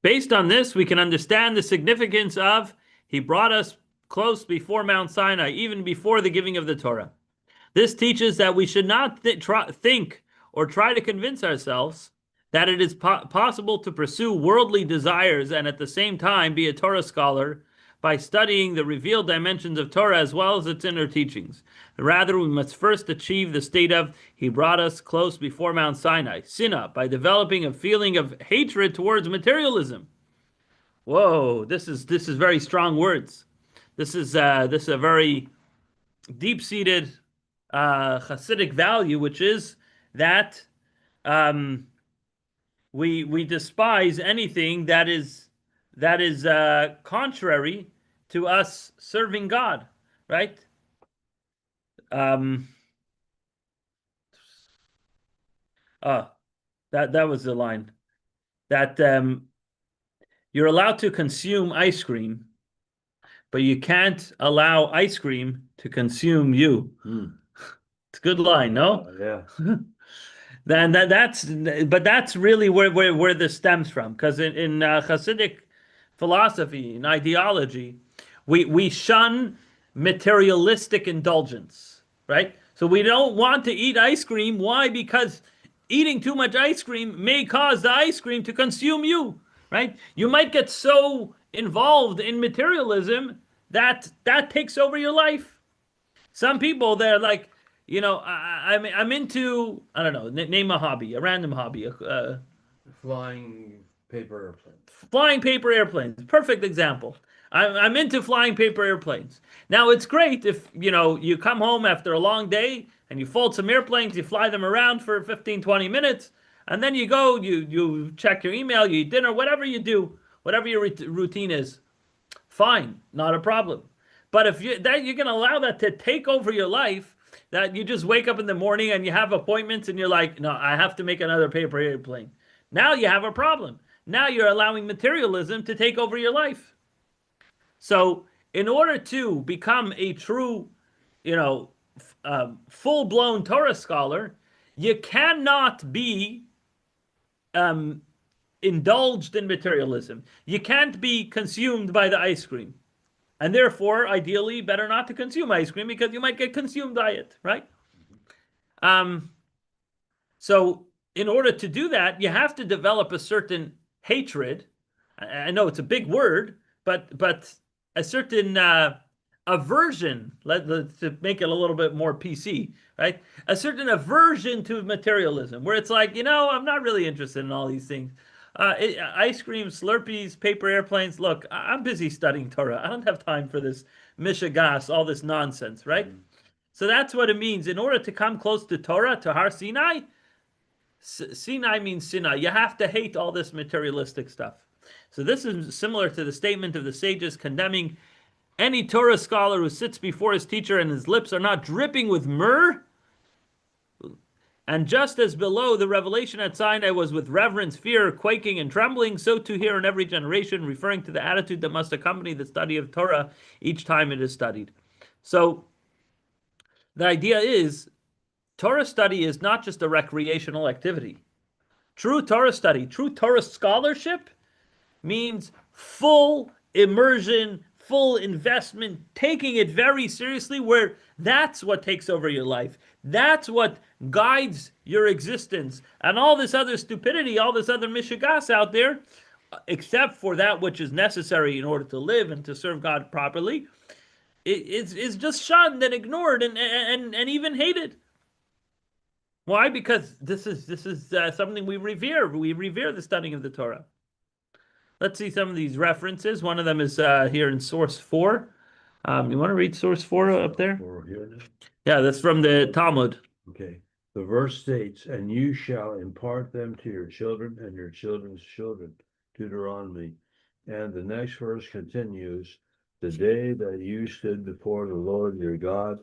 Based on this, we can understand the significance of he brought us close before Mount Sinai, even before the giving of the Torah. This teaches that we should not think or try to convince ourselves that it is possible to pursue worldly desires and at the same time be a Torah scholar by studying the revealed dimensions of Torah as well as its inner teachings. Rather, we must first achieve the state of he brought us close before Mount Sinai, Sinah, by developing a feeling of hatred towards materialism. Whoa, this is very strong words. This is a very deep-seated Hasidic value, which is that we despise anything that is contrary to us serving God, right? That was the line that you're allowed to consume ice cream, but you can't allow ice cream to consume you. It's a good line, no? Yeah. Then that's really where this stems from, because in Hasidic philosophy and ideology, we shun materialistic indulgence, right? So we don't want to eat ice cream. Why? Because eating too much ice cream may cause the ice cream to consume you, right? You might get so involved in materialism that takes over your life. Some people, they're like, I'm into, I don't know, name a hobby, a random hobby. Flying paper airplanes. Flying paper airplanes, perfect example. I'm into flying paper airplanes. Now, it's great if, you come home after a long day and you fold some airplanes, you fly them around for 15, 20 minutes, and then you go, you check your email, you eat dinner, whatever you do, whatever your routine is. Fine, not a problem. But if you're going to allow that to take over your life, that you just wake up in the morning and you have appointments and you're like, no, I have to make another paper airplane. Now you have a problem. Now you're allowing materialism to take over your life. So in order to become a true, full-blown Torah scholar, you cannot be indulged in materialism. You can't be consumed by the ice cream. And therefore, ideally, better not to consume ice cream because you might get consumed by it, right? So in order to do that, you have to develop a certain hatred. I know it's a big word, but a certain aversion, let's to make it a little bit more PC, right? A certain aversion to materialism, where it's like, I'm not really interested in all these things. Ice cream, Slurpees, paper airplanes. Look, I'm busy studying Torah. I don't have time for this mishigas, all this nonsense, right? So that's what it means. In order to come close to Torah, to Har Sinai, Sinai means Sinai. You have to hate all this materialistic stuff. So this is similar to the statement of the sages condemning any Torah scholar who sits before his teacher and his lips are not dripping with myrrh. And just as below the revelation at Sinai was with reverence, fear, quaking, and trembling, so too here in every generation, referring to the attitude that must accompany the study of Torah each time it is studied. So the idea is Torah study is not just a recreational activity. True Torah study, true Torah scholarship means full immersion, full investment, taking it very seriously, where that's what takes over your life. That's what guides your existence. And all this other stupidity, all this other mishigas out there, except for that which is necessary in order to live and to serve God properly, is just shunned and ignored and even hated. Why? Because this is something we revere. We revere the studying of the Torah. Let's see some of these references. One of them is here in source 4. You want to read source 4 up there? Yeah, that's from the Talmud. Okay. The verse states, and you shall impart them to your children and your children's children, Deuteronomy. And the next verse continues, the day that you stood before the Lord your God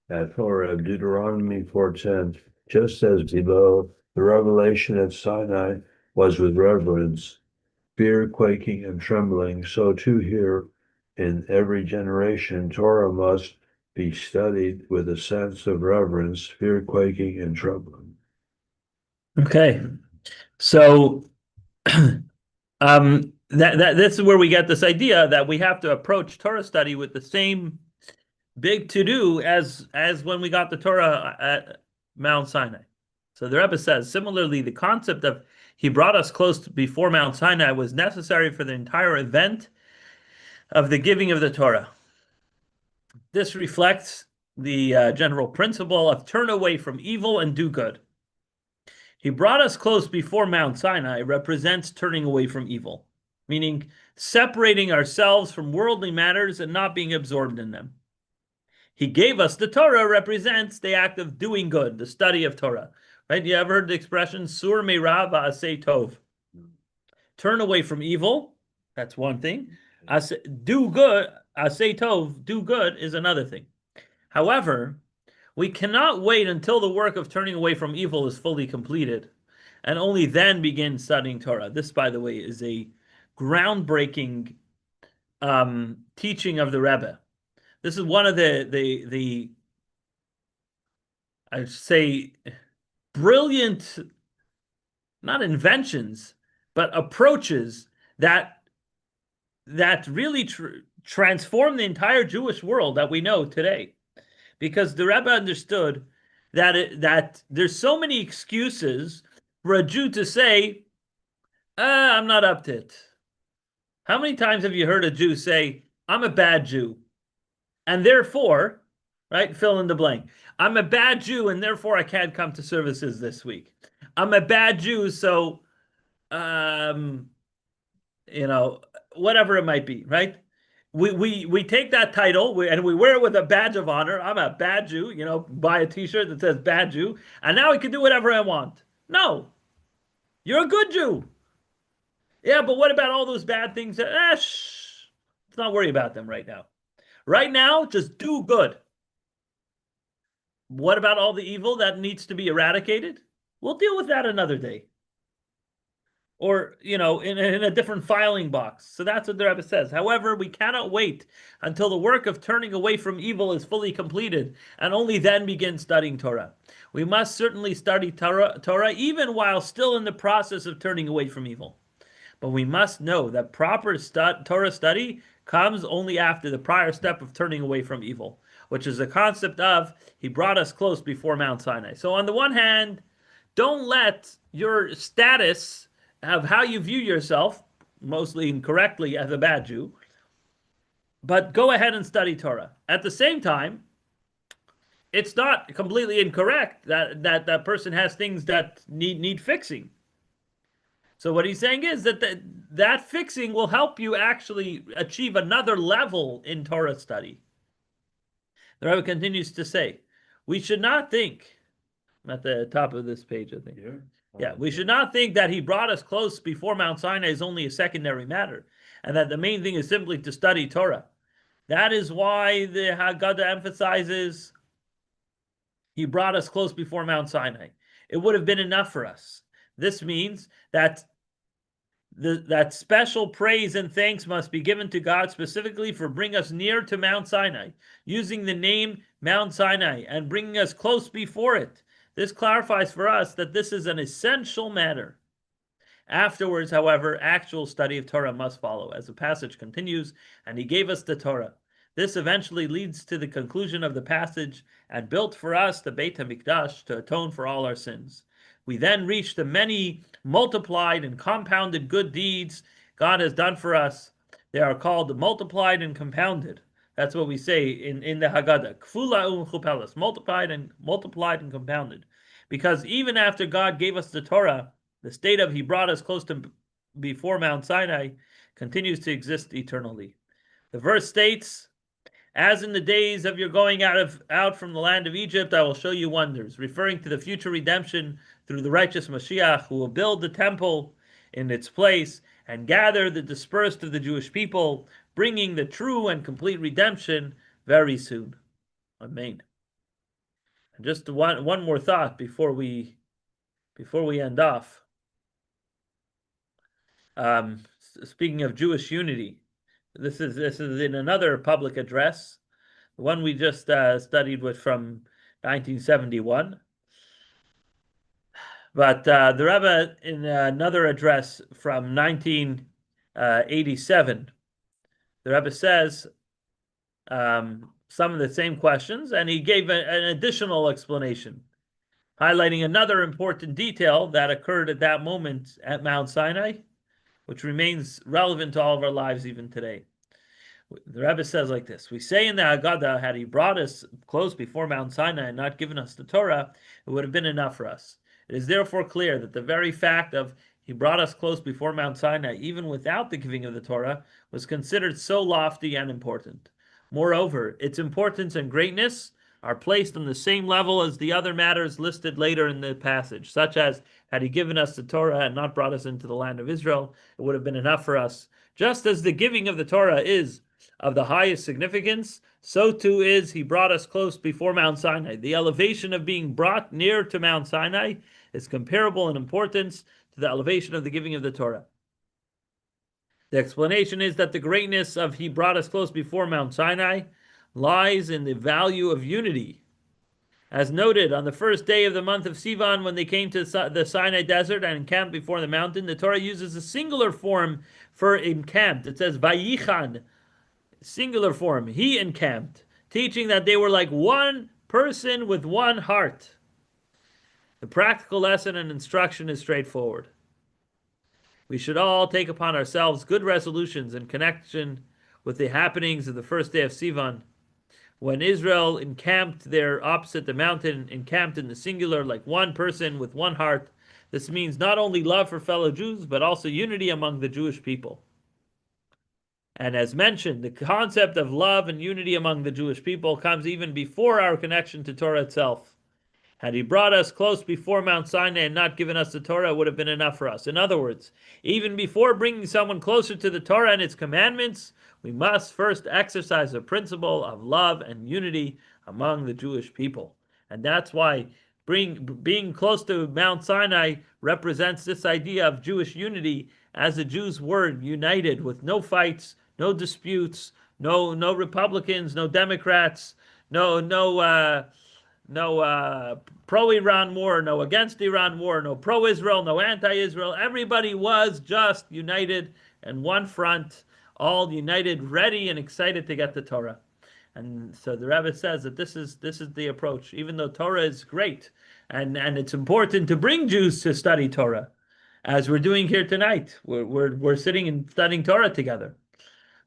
at Horeb, Deuteronomy 4:10, just as below, the revelation at Sinai was with reverence, fear, quaking, and trembling, so too here in every generation, Torah must be studied with a sense of reverence, fear, quaking, and trembling. Okay, so this is where we get this idea that we have to approach Torah study with the same big to-do as when we got the Torah at Mount Sinai. So the Rebbe says, similarly, the concept of he brought us close before Mount Sinai was necessary for the entire event of the giving of the Torah. This reflects the general principle of turn away from evil and do good. He brought us close before Mount Sinai represents turning away from evil, meaning separating ourselves from worldly matters and not being absorbed in them. He gave us the Torah represents the act of doing good, the study of Torah. Right? You ever heard the expression, Sur me'ra va'aseh tov? Turn away from evil, that's one thing. Do good, aseh tov, do good is another thing. However, we cannot wait until the work of turning away from evil is fully completed and only then begin studying Torah. This, by the way, is a groundbreaking teaching of the Rebbe. This is one of the I'd say brilliant, not inventions, but approaches that really transform the entire Jewish world that we know today. Because the Rebbe understood that there's so many excuses for a Jew to say, I'm not up to it. How many times have you heard a Jew say, I'm a bad Jew, and therefore, right, fill in the blank. I'm a bad Jew, and therefore I can't come to services this week. I'm a bad Jew, so, whatever it might be, right? We take that title and we wear it with a badge of honor. I'm a bad Jew, buy a t-shirt that says bad Jew, and now I can do whatever I want. No, you're a good Jew. Yeah, but what about all those bad things? Let's not worry about them right now. Right now, just do good. What about all the evil that needs to be eradicated? We'll deal with that another day. Or, in a different filing box. So that's what the Rebbe says. However, we cannot wait until the work of turning away from evil is fully completed and only then begin studying Torah. We must certainly study Torah even while still in the process of turning away from evil. But we must know that proper Torah study comes only after the prior step of turning away from evil, which is the concept of he brought us close before Mount Sinai. So on the one hand, don't let your status of how you view yourself, mostly incorrectly as a bad Jew, but go ahead and study Torah. At the same time, it's not completely incorrect that person has things that need fixing. So what he's saying is that fixing will help you actually achieve another level in Torah study. The Rebbe continues to say, we should not think, I'm at the top of this page, I think. Yeah, we should not think that he brought us close before Mount Sinai is only a secondary matter, and that the main thing is simply to study Torah. That is why the Haggadah emphasizes he brought us close before Mount Sinai. It would have been enough for us. This means that that special praise and thanks must be given to God specifically for bringing us near to Mount Sinai, using the name Mount Sinai and bringing us close before it. This clarifies for us that this is an essential matter. Afterwards, however, actual study of Torah must follow, as the passage continues, and he gave us the Torah. This eventually leads to the conclusion of the passage, and built for us the Beit HaMikdash to atone for all our sins. We then reach the many multiplied and compounded good deeds God has done for us. They are called multiplied and compounded. That's what we say in the Haggadah. Kfula u'mechupelas, multiplied and compounded. Because even after God gave us the Torah, the state of he brought us close to before Mount Sinai continues to exist eternally. The verse states, as in the days of your going out from the land of Egypt, I will show you wonders, referring to the future redemption through the righteous Mashiach, who will build the temple in its place and gather the dispersed of the Jewish people, bringing the true and complete redemption very soon. Amen. And just one more thought before we end off. Speaking of Jewish unity, this is in another public address, the one we just studied with from 1971. But the Rebbe, in another address from 1987, the Rebbe says some of the same questions, and he gave an additional explanation, highlighting another important detail that occurred at that moment at Mount Sinai, which remains relevant to all of our lives even today. The Rebbe says like this: we say in the Haggadah, had he brought us close before Mount Sinai and not given us the Torah, it would have been enough for us. It is therefore clear that the very fact of he brought us close before Mount Sinai, even without the giving of the Torah, was considered so lofty and important. Moreover, its importance and greatness are placed on the same level as the other matters listed later in the passage, such as, had he given us the Torah and not brought us into the land of Israel, it would have been enough for us. Just as the giving of the Torah is of the highest significance, so too is he brought us close before Mount Sinai. The elevation of being brought near to Mount Sinai is comparable in importance to the elevation of the giving of the Torah. The explanation is that the greatness of he brought us close before Mount Sinai lies in the value of unity. As noted, on the first day of the month of Sivan, when they came to the Sinai desert and encamped before the mountain, the Torah uses a singular form for encamped. It says, Vayichan, singular form, he encamped, teaching that they were like one person with one heart. The practical lesson and instruction is straightforward. We should all take upon ourselves good resolutions in connection with the happenings of the first day of Sivan, when Israel encamped there opposite the mountain, encamped in the singular like one person with one heart. This means not only love for fellow Jews, but also unity among the Jewish people. And as mentioned, the concept of love and unity among the Jewish people comes even before our connection to Torah itself. Had he brought us close before Mount Sinai and not given us the Torah, it would have been enough for us. In other words, even before bringing someone closer to the Torah and its commandments, we must first exercise the principle of love and unity among the Jewish people. And that's why being close to Mount Sinai represents this idea of Jewish unity, as the Jews were united with no fights, no disputes, no Republicans, no Democrats, no pro-Iran war, no against Iran war, no pro-Israel, no anti-Israel. Everybody was just united in one front, all united, ready and excited to get the Torah. And so the Rebbe says that this is the approach. Even though Torah is great, and it's important to bring Jews to study Torah, as we're doing here tonight. We're sitting and studying Torah together.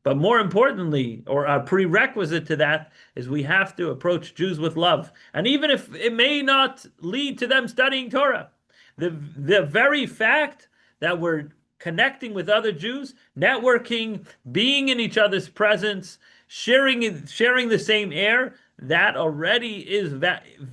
But more importantly, or a prerequisite to that, is we have to approach Jews with love. And even if it may not lead to them studying Torah, the very fact that we're connecting with other Jews, networking, being in each other's presence, sharing the same air, that already is